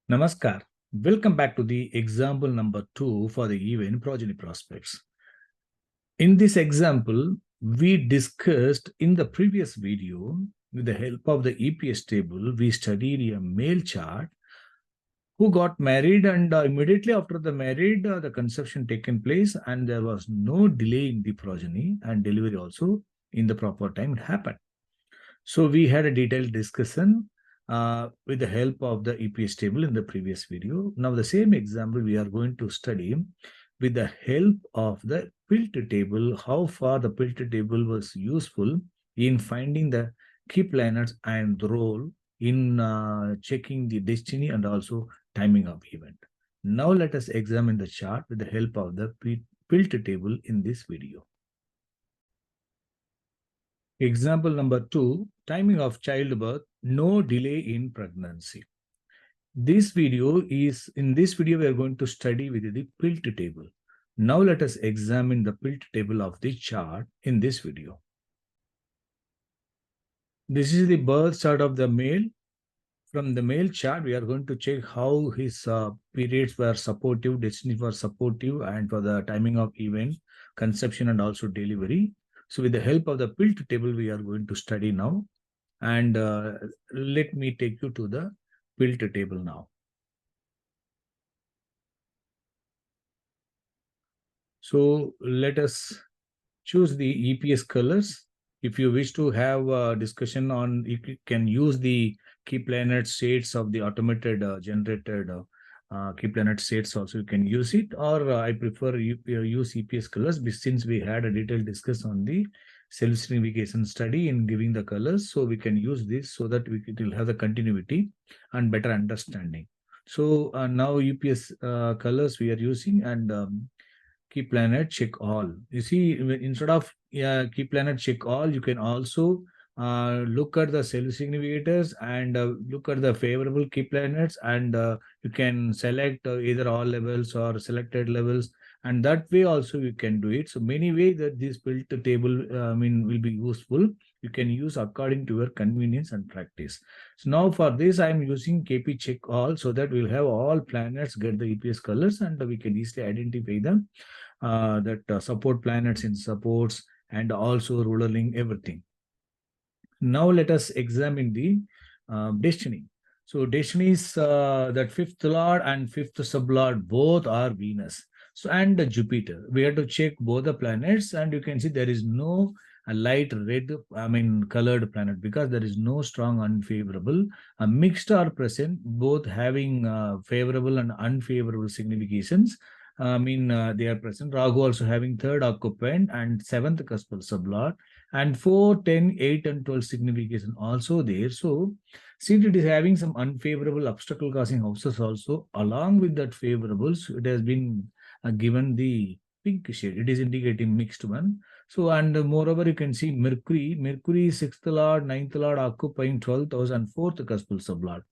Namaskar. Welcome back to the example number 2 for the event progeny prospects. In this example, we discussed in the previous video, with the help of the EPS table, we studied a male chart who got married, and immediately after the married, the conception taken place, and there was no delay in the progeny, and delivery also in the proper time it happened. So we had a detailed discussion with the help of the EPS table in the previous video. Now the same example we are going to study with the help of the PILT table, how far the PILT table was useful in finding the key planets and the role in checking the destiny and also timing of event. Now let us examine the chart with the help of the PILT table in this video. Example number 2, timing of childbirth, no delay in pregnancy. In this video, we are going to study with the PILT table. Now let us examine the PILT table of the chart in this video. This is the birth chart of the male. From the male chart, we are going to check how his periods were supportive, destiny was supportive, and for the timing of event, conception, and also delivery. So with the help of the PILT table, we are going to study now. And let me take you to the PILT table now. So let us choose the EPS colors. If you wish to have a discussion on, you can use the key planet shades of the automated generated key planet shades also, you can use it, or I prefer use EPS colors, since we had a detailed discussion on the self-signification study in giving the colors. So we can use this so that it will have the continuity and better understanding. So now EPS colors we are using, and key planet check all. You see, instead of key planet check all, you can also look at the self-significators and look at the favorable key planets, and you can select either all levels or selected levels, and that way also you can do it. So many ways that this PILT table will be useful. You can use according to your convenience and practice. So now for this I am using KP check all, so that we'll have all planets get the EPS colors, and we can easily identify them that support planets in supports and also ruling everything. Now let us examine the destiny. So destiny is that fifth lord and fifth sublord both are Venus. So and Jupiter. We have to check both the planets, and you can see there is no light red, colored planet, because there is no strong unfavorable. Mixed are present, both having favorable and unfavorable significations. They are present. Rahu also having third occupant and seventh cuspal sublord, and 4, 10, 8, and 12 signification also there. So since it is having some unfavorable obstacle causing houses also, along with that favorables, it has been given the pink shade. It is indicating mixed one. So, and moreover, you can see Mercury. Mercury is 6th lord, 9th lord occupying 12th house and 4th cuspal sublord.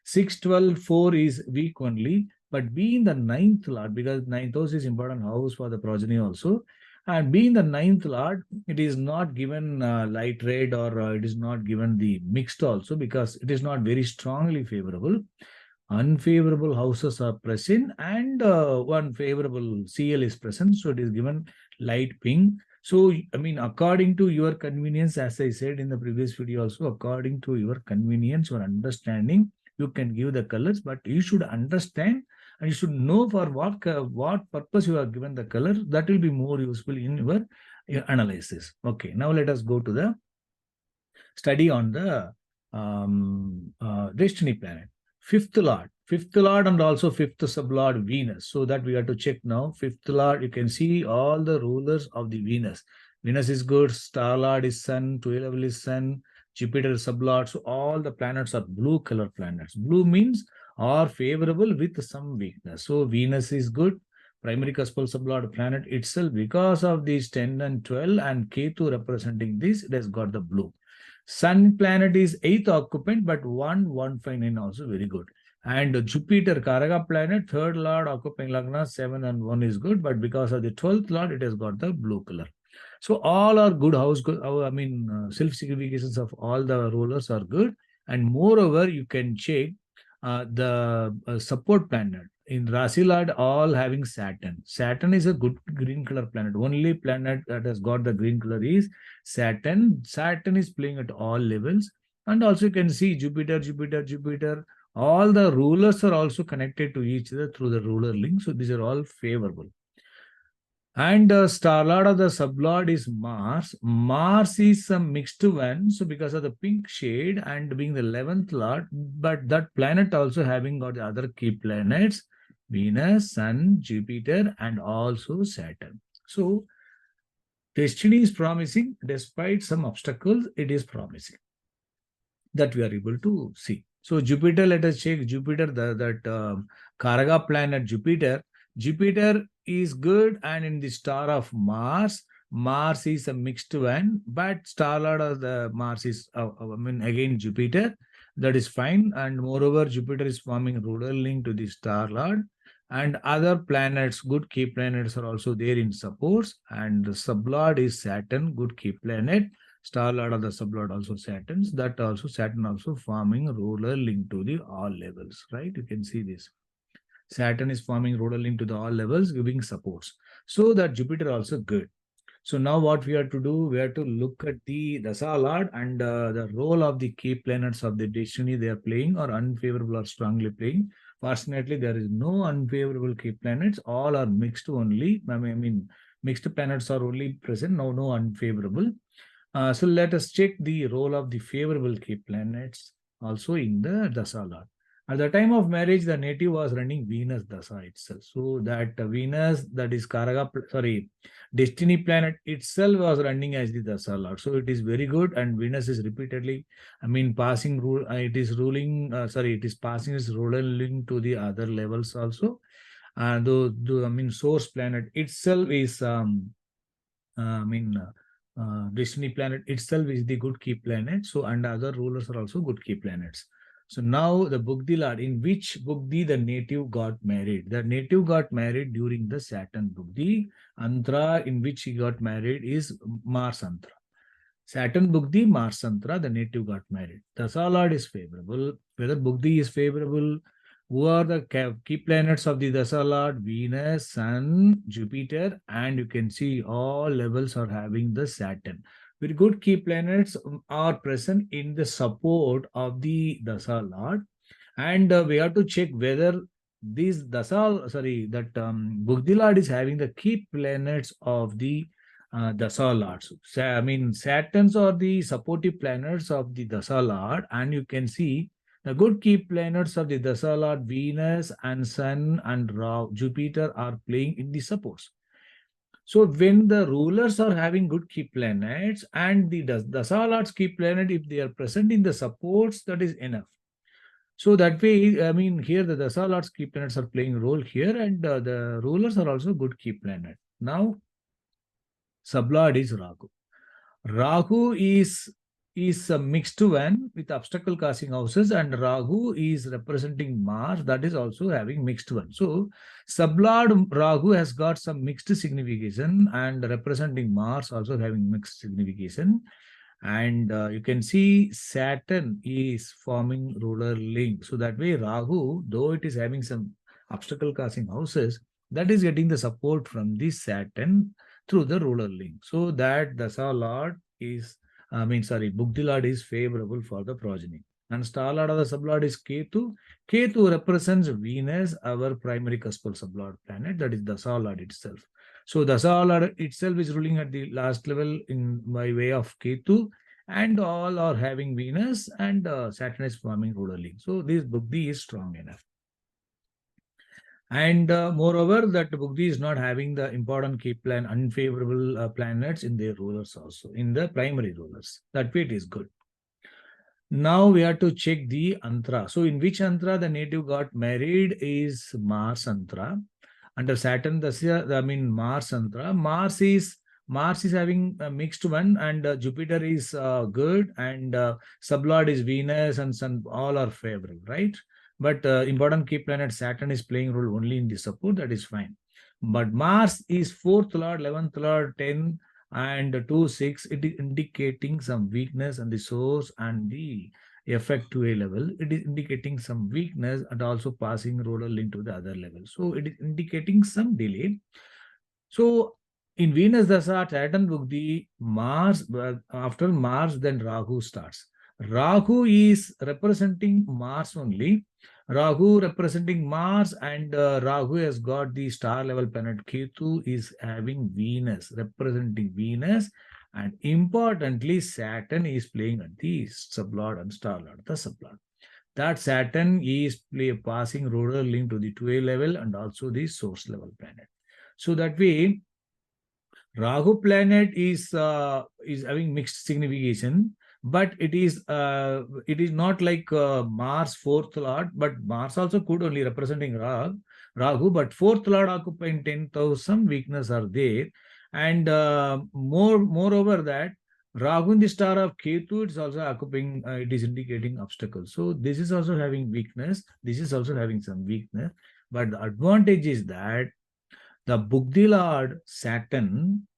6, 12, 4 is weak only, but being the 9th lord, because 9th house is important house for the progeny also, and being the 9th lord, it is not given light red, or it is not given the mixed also, because it is not very strongly favorable. Unfavorable houses are present, and one favorable CL is present, so it is given light pink. So according to your convenience, as I said in the previous video also, according to your convenience or understanding, you can give the colors, but you should understand and you should know for what purpose you have given the color. That will be more useful in your analysis. Okay, now let us go to the study on the destiny planet. Fifth lord and also fifth sublord Venus. So that we have to check now. Fifth lord, you can see all the rulers of the Venus. Venus is good, star lord is sun, 12 is sun, Jupiter is sublord. So all the planets are blue color planets. Blue means are favorable with some weakness. So Venus is good, primary cuspal sublord planet itself, because of these 10 and 12 and Ketu representing this, it has got the blue. Sun planet is 8th occupant, but 159 also very good. And Jupiter, Karaga planet, 3rd lord occupying Lagna, 7 and 1 is good, but because of the 12th lord, it has got the blue color. So all are good house, self-significations of all the rulers are good. And moreover, you can check the support planet. In Rasi Lord, all having Saturn. Saturn is a good green color planet. Only planet that has got the green color is Saturn. Saturn is playing at all levels. And also you can see Jupiter, Jupiter, Jupiter. All the rulers are also connected to each other through the ruler link. So these are all favorable. And star lord of the sublord is Mars. Mars is a mixed one. So because of the pink shade and being the 11th lord, but that planet also having got the other key planets, Venus, Sun, Jupiter, and also Saturn. So destiny is promising. Despite some obstacles, it is promising. That we are able to see. So Jupiter, let us check Jupiter, that Karaga planet Jupiter. Jupiter is good, and in the star of Mars, Mars is a mixed one, but star lord of the Mars is, again Jupiter. That is fine, and moreover, Jupiter is forming ruler link to the star lord, and other planets, good key planets, are also there in supports, and the sublord is Saturn, good key planet. Star lord of the sublord also Saturns. That also Saturn also forming ruler link to the all levels, right? You can see this. Saturn is forming ruler link to the all levels, giving supports. So that Jupiter also good. So now what we have to do, we have to look at the Dasa Lord and the role of the key planets of the destiny they are playing, or unfavorable or strongly playing. Fortunately, there is no unfavorable key planets. All are mixed only. I mean, mixed planets are only present. No unfavorable. So let us check the role of the favorable key planets also in the Dasa Lord. At the time of marriage, the native was running Venus Dasa itself. So that Venus, that is Destiny planet itself was running as the Dasa Lord. So it is very good, and Venus is repeatedly, passing rule. It is ruling. It is passing its ruling to the other levels also. Source planet itself is Destiny planet itself is the good key planet. So, and other rulers are also good key planets. So now the Bugdi Lord, in which Bugdi the native got married? The native got married during the Saturn Bugdi. Antra in which he got married is Mars Antra. Saturn Bugdi, Mars Antra, the native got married. Dasa Lord is favorable. Whether Bugdi is favorable, who are the key planets of the Dasa Lord? Venus, Sun, Jupiter, and you can see all levels are having the Saturn. Very good key planets are present in the support of the Dasa Lord. And we have to check whether this Bugdi Lord is having the key planets of the Dasa Lords. Saturns are the supportive planets of the Dasa Lord, and you can see the good key planets of the Dasa Lord, Venus and Sun and Jupiter are playing in the supports. So when the rulers are having good key planets and the Dasa Lord's key planet, if they are present in the supports, that is enough. So that way, here the Dasa Lord's key planets are playing a role here, and the rulers are also good key planet. Now, sublord is Rahu. Rahu is a mixed one with obstacle causing houses, and Rahu is representing Mars, that is also having mixed one. So sublord Rahu has got some mixed signification, and representing Mars also having mixed signification. And you can see Saturn is forming ruler link. So that way Rahu, though it is having some obstacle causing houses, that is getting the support from the Saturn through the ruler link. So that Dasa Lord is, Bugdi Lord is favorable for the progeny. And star lord of the sublord is Ketu. Ketu represents Venus, our primary cuspal sublord planet, that is Dasa Lord itself. So Dasa Lord itself is ruling at the last level in by way of Ketu, and all are having Venus, and Saturn is forming ruler link. So this Bugdi is strong enough. And moreover, that Bugdi is not having the important key plan, unfavorable planets in their rulers also, in the primary rulers. That way it is good. Now we have to check the Antra. So in which Antra the native got married is Mars Antra. Under Saturn, Mars Antra. Mars is having a mixed one, and Jupiter is good, and sublord is Venus and Sun, all are favorable, right? But important key planet Saturn is playing role only in the support, that is fine. But Mars is 4th Lord, 11th Lord, 10 and 2, 6. It is indicating some weakness and the source and the effect to a level, it is indicating some weakness and also passing ruler link to the other level. So it is indicating some delay. So in Venus Dasa, Saturn Bugdi, Mars, after Mars, then Rahu starts. Rahu is representing Mars only. Rahu representing Mars, and Rahu has got the star level planet. Ketu is having Venus, representing Venus. And importantly, Saturn is playing at the sublord and star lord, the sublord. That Saturn is passing ruler link to the 2A level and also the source level planet. So that way, Rahu planet is having mixed signification, but it is not like Mars fourth lord, but Mars also could only representing Rahu, but fourth lord occupying 10th, some weakness are there, and moreover that Rahu in the star of Ketu, it's also occupying, it is indicating obstacles. So this is also having weakness. This is also having some weakness, but the advantage is that the Buddhi Lord Saturn,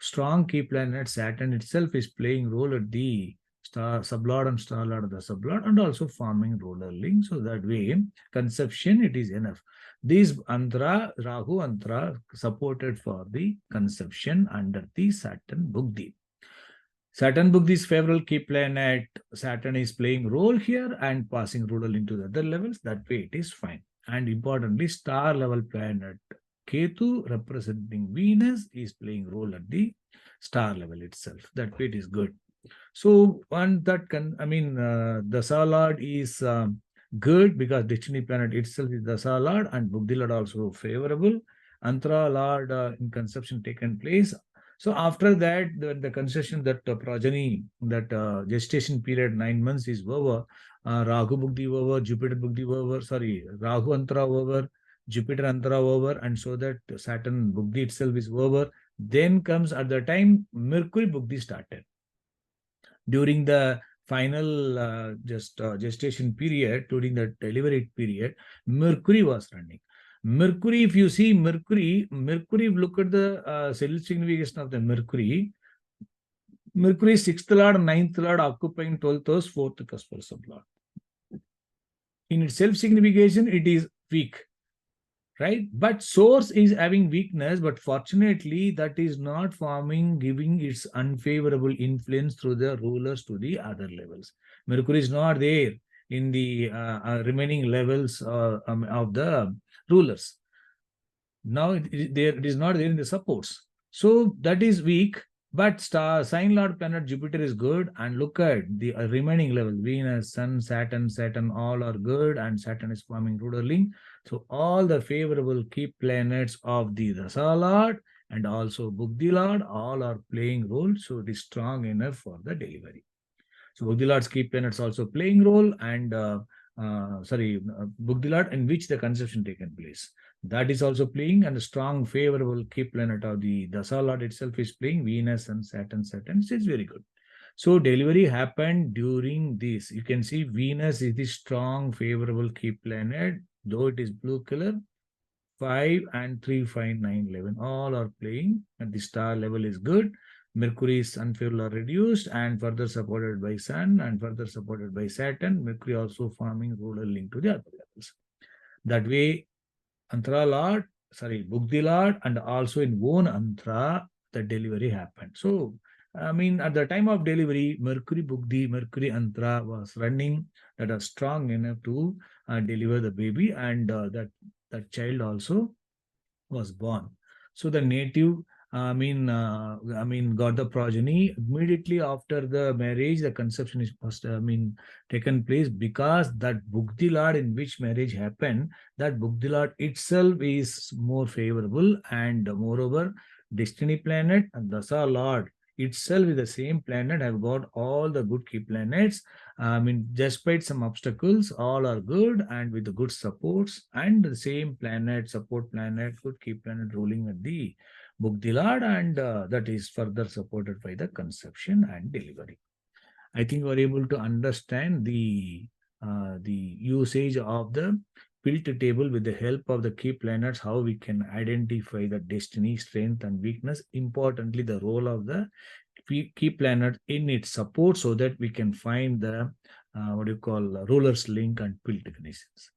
strong key planet Saturn itself is playing role at the star sublord and star lord of the sublord and also forming ruler link. So that way, conception, it is enough. These Antra, Rahu Antra supported for the conception under the Saturn Buddhi. Saturn Buddhi is favorable key planet. Saturn is playing role here and passing ruler into the other levels. That way it is fine. And importantly, star level planet Ketu representing Venus is playing role at the star level itself. That way it is good. So one that can, the Dasa Lord is good because destiny planet itself is Dasa Lord and Buddhi Lord also favorable. Antra Lord in conception taken place. So after that, the conception that progeny, that gestation period 9 months is over. Rahu Buddhi over, Jupiter Buddhi over, Rahu Antra over, Jupiter Antara over, and so that Saturn Buddhi itself is over. Then comes at the time Mercury Buddhi started. During the final gestation period, during the delivery period, Mercury was running. Mercury, if you see Mercury, look at the cell signification of the Mercury. Mercury 6th lord, 9th lord occupying 12th house, 4th cuspal sublord. In its self-signification, it is weak, right? But source is having weakness, but fortunately that is not forming, giving its unfavorable influence through the rulers to the other levels. Mercury is not there in the remaining levels of the rulers. Now it is not there in the supports. So that is weak, but sign lord planet Jupiter is good. And look at the remaining level, Venus, Sun, Saturn, all are good, and Saturn is forming ruler link. So all the favorable key planets of the Dasa Lord and also Buddhi Lord all are playing role. So it is strong enough for the delivery. So Buddhi Lord's key planets also playing role, and Buddhi Lord in which the conception taken place. That is also playing, and a strong favorable key planet of the Dasa Lord itself is playing, Venus and Saturn. It's very good. So delivery happened during this. You can see Venus is the strong favorable key planet, though it is blue color. 5 and 3, 5, 9, 11 all are playing, and the star level is good. Mercury is unfavorable reduced and further supported by Sun and further supported by Saturn. Mercury also forming ruler link to the other levels. That way, Antra Lord, Buddhi Lord, and also in own Antra, the delivery happened. So, at the time of delivery, Mercury Buddhi, Mercury Antra was running, that was strong enough to deliver the baby, and that child also was born. So the native, got the progeny immediately after the marriage. The conception is taken place, because that Buddhi Lord in which marriage happened, that Buddhi Lord itself is more favorable, and moreover, destiny planet and Dasa Lord itself is the same planet, have got all the good key planets. Despite some obstacles, all are good and with the good supports, and the same planet, support planet, good key planet ruling at the Buddhi Lord, and that is further supported by the conception and delivery. I think we're able to understand the usage of the PILT table with the help of the key planets, how we can identify the destiny, strength, and weakness. Importantly, the role of the key planet in its support, so that we can find the rulers link and PILT definitions.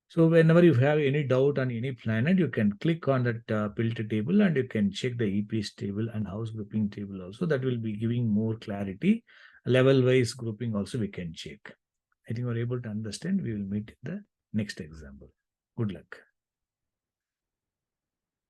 So whenever you have any doubt on any planet, you can click on that PILT table and you can check the EPS table and house grouping table also. That will be giving more clarity. Level-wise grouping also we can check. I think we're able to understand. We will meet in the next example. Good luck.